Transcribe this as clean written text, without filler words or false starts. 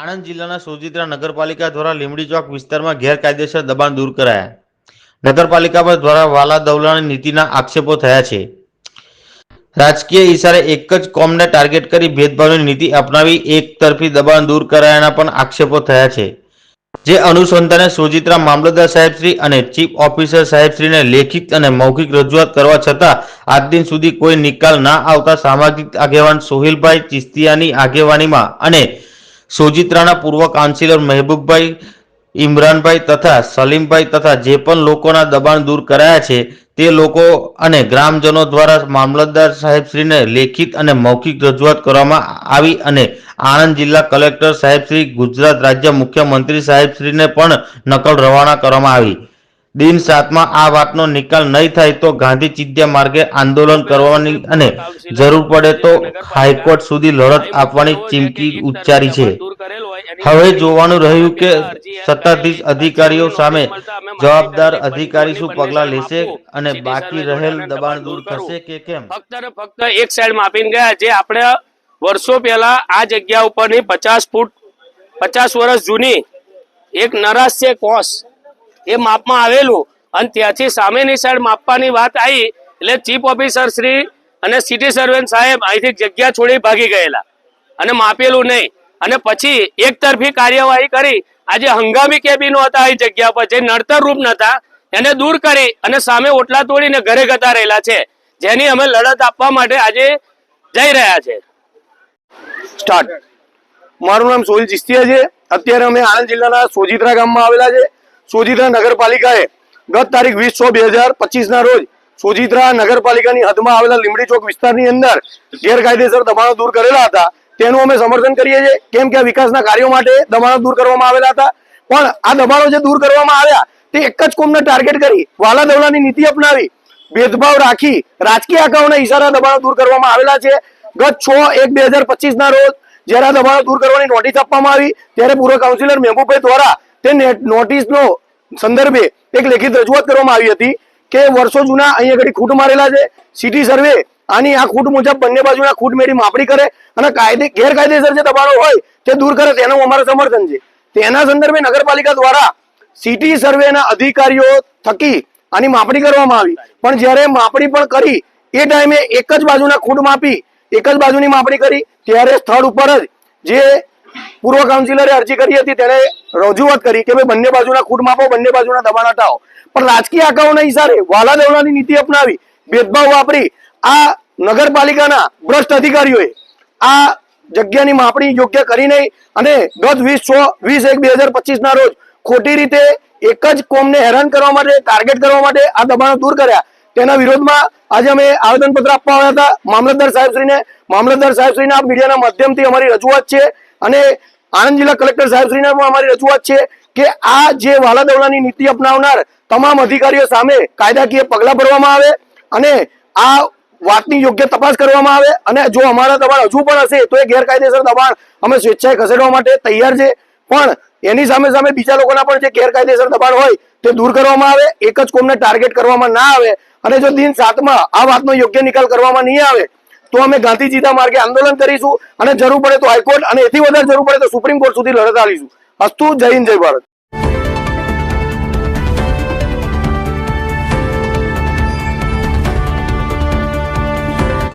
આણંદ જિલ્લાના સોજિત્રા નગરપાલિકા દ્વારા લીંબડી ચોક વિસ્તારમાં ગેરકાયદેસર દબાણ દૂર કરાયા. નગરપાલિકા પર દ્વારા વાલા દવલાની નીતિના આક્ષેપો થયા છે. રાજકીય ઇશારે એક જ કોમને ટાર્ગેટ કરી ભેદભાવની નીતિ અપનાવી એક તરફી દબાણ દૂર કરાયાના પણ આક્ષેપો થયા છે. જે અનુસંધાને સોજિત્રા મામલતદાર સાહેબશ્રી અને ચીફ ઓફિસર સાહેબશ્રીને લેખિત અને મૌખિક રજૂઆત કરવા છતાં આજ દિન સુધી કોઈ નિકાલ ના આવતા સામાજિક આગેવાન સોહિલભાઈ ચિસ્તિયાની આગેવાનીમાં અને સોજિત્રાના પૂર્વ કાઉન્સિલર મહેબૂબભાઈ, ઇમરાનભાઈ તથા સલીમભાઈ તથા જે પણ લોકોના દબાણ દૂર કરાયા છે તે લોકો અને ગ્રામજનો દ્વારા મામલતદાર સાહેબશ્રીને લેખિત અને મૌખિક રજૂઆત કરવામાં આવી અને આણંદ જિલ્લા કલેક્ટર સાહેબશ્રી, ગુજરાત રાજ્ય મુખ્યમંત્રી સાહેબશ્રીને પણ નકલ રવાના કરવામાં આવી. દિન 7માં આ વાતનો નિકાલ નહીં થાય તો ગાંધી ચિંધ્યા માર્ગે આંદોલન કરવાની અને જરૂર પડે તો હાઈકોર્ટ સુધી લડત આપવાની ચીમકી ઉચ્ચારી છે. હવે જોવાનું રહ્યું કે સત્તાધીશ અધિકારીઓ સામે જવાબદાર અધિકારી શું પગલાં લેશે અને બાકી રહેલ દબાણ દૂર થશે કે કેમ. ફક્ત એક સાઈડ માપીને ગયા. જે આપણે વર્ષો પહેલા આ જગ્યા ઉપરની 50 વર્ષ જૂની એક નરાશ છે કોસ એ માપમાં આવેલું અને ત્યાંથી સામેની સાઈડ માપવાની વાત આવી એટલે ચીફ ઓફિસર શ્રી અને સિટી સર્વેન્ટ સાહેબ અહીંથી જગ્યા છોડી ભાગી ગયેલા અને માપેલું નહીં અને પછી એક તરફી કાર્યવાહી કરી આજે હંગામી કેબિનો હતા એ જગ્યા પર જે નડતર રૂપ નતા એને દૂર કરી અને સામે ઓટલા તોડીને ઘરે ગતા રહેલા છે, જેની અમે લડત આપવા માટે આજે જઈ રહ્યા છે. સ્ટાર્ટ. મારું નામ સોહિલ ચિસ્તિયા છે. અત્યારે અમે આણંદ જિલ્લાના સોજિત્રા ગામમાં આવેલા છે. સોજિત્રા નગરપાલિકાએ ગત તારીખ 20/6/2025 રોજ સોજિત્રા નગરપાલિકાની હદમાં આવેલા લીંબડી ચોક વિસ્તારની અંદર ગેરકાયદેસર દબાણો દૂર કરેલા હતા. તેનું અમે સમર્થન કરીએ છીએ, કેમ કે વિકાસના કાર્યો માટે દબાણો દૂર કરવામાં આવેલા હતા. પણ આ દબાણો જે દૂર કરવામાં આવ્યા તે એક જ કોમને ટાર્ગેટ કરી વાલા દવલાની નીતિ અપનાવી ભેદભાવ રાખી રાજકીય આંકાઓના ઇશારા દબાણો દૂર કરવામાં આવેલા છે. ગત 6/1/2025 રોજ જ્યારે આ દબાણો દૂર કરવાની નોટિસ આપવામાં આવી ત્યારે પૂર્વ કાઉન્સિલર મહેબૂબભાઈ દ્વારા તે નોટિસનો સંદર્ભે એક લેખિત રજૂઆત કરવામાં આવી હતી કે વર્ષો જૂના અહીં આગળ ખૂટ મારેલા છે. સિટી સર્વે આની આ ખૂટ મુજબ બંને બાજુના ખૂટ મેળી માપણી કરે અને ગેરકાયદેસર જે દબાણો હોય તે દૂર કરે તેનું અમારું સમર્થન છે. તેના સંદર્ભે નગરપાલિકા દ્વારા સિટી સર્વેના અધિકારીઓ થકી આની માપણી કરવામાં આવી. પણ જ્યારે માપણી પણ કરી એ ટાઈમે એક જ બાજુના ખૂટ માપી એક જ બાજુની માપણી કરી ત્યારે સ્થળ ઉપર જ જે પૂર્વ કાઉન્સિલરે અરજી કરી હતી તેને રજૂઆત કરી કે ભાઈ બંને બાજુના ખૂટ માપો, બંને બાજુના દબાણ હટાવો. પણ રાજકીય આંકાઓના ઇશારે વાલા દવલાની નીતિ અપનાવી ભેદભાવ વાપરી આ નગરપાલિકાના ભ્રષ્ટ અધિકારીઓએ આ જગ્યાની માપણી યોગ્ય કરી નહીં અને ગત 20/1/2025 રોજ ખોટી રીતે એક જ કોમને હેરાન કરવા માટે, ટાર્ગેટ કરવા માટે આ દબાણો દૂર કર્યા. તેના વિરોધમાં આજે અમે આવેદનપત્ર આપવા આવ્યા હતા મામલતદાર સાહેબશ્રીને. મામલતદાર સાહેબશ્રીને આ મીડિયાના માધ્યમથી અમારી રજૂઆત છે અને આણંદ જિલ્લા કલેક્ટર સાહેબશ્રીને પણ અમારી રજૂઆત છે કે આ જે વાલા દવલાની નીતિ અપનાવનાર તમામ અધિકારીઓ સામે કાયદાકીય પગલાં ભરવામાં આવે અને આ વાતની યોગ્ય તપાસ કરવામાં આવે અને જો અમારા દબાણ હજુ પણ હશે તો એ ગેરકાયદેસર દબાણ અમે સ્વેચ્છાએ ખસેડવા માટે તૈયાર છે. પણ એની સામે બીજા લોકોના પણ જે ગેરકાયદેસર દબાણ હોય તે દૂર કરવામાં આવે, એક જ કોમને ટાર્ગેટ કરવામાં ના આવે અને જો દિન 7માં આ વાતનો યોગ્ય નિકાલ કરવામાં નહીં આવે તો અમે ગાંધી ચિંધ્યા માર્ગે આંદોલન કરીશું અને જરૂર પડે તો હાઈકોર્ટ અને એથી વધારે જરૂર પડે તો સુપ્રીમ કોર્ટ સુધી લડત આવીશું. અસ્તુ. જય હિન્દ, જય ભારત.